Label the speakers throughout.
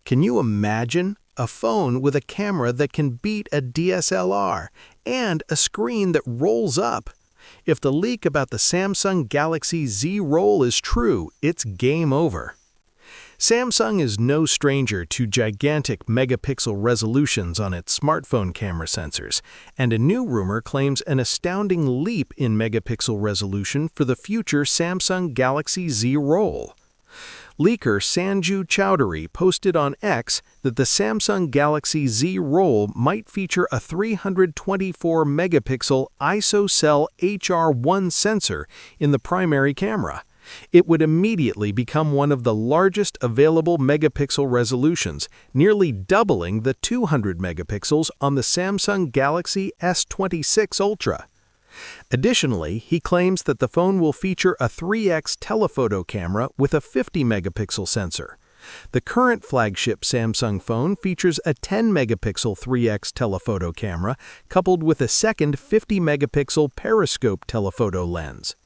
Speaker 1: Can you imagine a phone with a camera that can beat a DSLR and a screen that rolls up? If the leak about the Samsung Galaxy Z Roll is true, it's game over. Samsung is no stranger to gigantic megapixel resolutions on its smartphone camera sensors, and a new rumor claims an astounding leap in megapixel resolution for the future Samsung Galaxy Z Roll. Leaker Sanju Chowdhury posted on X that the Samsung Galaxy Z Roll might feature a 324-megapixel ISO-cell HR1 sensor in the primary camera. It would immediately become one of the largest available megapixel resolutions, nearly doubling the 200 megapixels on the Samsung Galaxy S26 Ultra. Additionally, he claims that the phone will feature a 3x telephoto camera with a 50-megapixel sensor. The current flagship Samsung phone features a 10-megapixel 3x telephoto camera coupled with a second 50-megapixel periscope telephoto lens.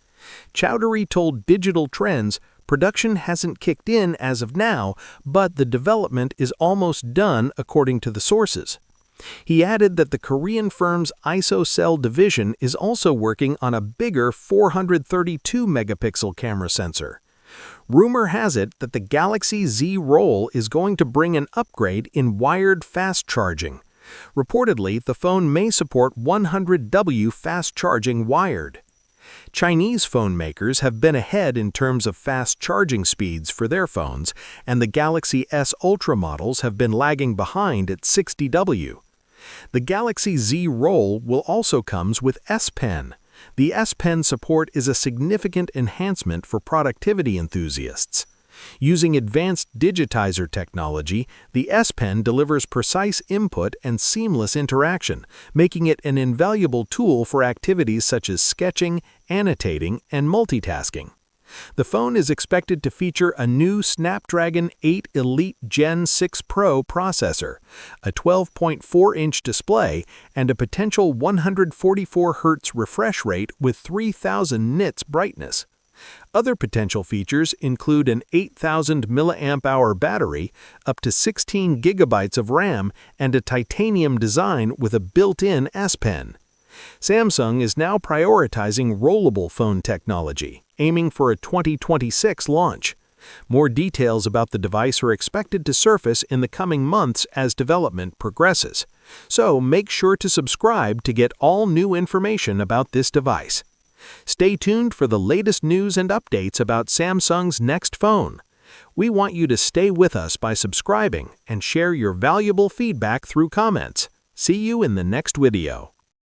Speaker 1: Chowdhury told Digital Trends production hasn't kicked in as of now, but the development is almost done according to the sources. He added that the Korean firm's ISO-cell division is also working on a bigger 432-megapixel camera sensor. Rumor has it that the Galaxy Z Roll is going to bring an upgrade in wired fast charging. Reportedly, the phone may support 100W fast charging wired. Chinese phone makers have been ahead in terms of fast charging speeds for their phones, and the Galaxy S Ultra models have been lagging behind at 60W. The Galaxy Z Roll will also come with S Pen. The S Pen support is a significant enhancement for productivity enthusiasts. Using advanced digitizer technology, the S Pen delivers precise input and seamless interaction, making it an invaluable tool for activities such as sketching, annotating, and multitasking. The phone is expected to feature a new Snapdragon 8 Elite Gen 6 Pro processor, a 12.4-inch display, and a potential 144 Hz refresh rate with 3000 nits brightness. Other potential features include an 8,000 mAh battery, up to 16 GB of RAM, and a titanium design with a built-in S Pen. Samsung is now prioritizing rollable phone technology, aiming for a 2026 launch. More details about the device are expected to surface in the coming months as development progresses. So make sure to subscribe to get all new information about this device. Stay tuned for the latest news and updates about Samsung's next phone. We want you to stay with us by subscribing and share your valuable feedback through comments. See you in the next video.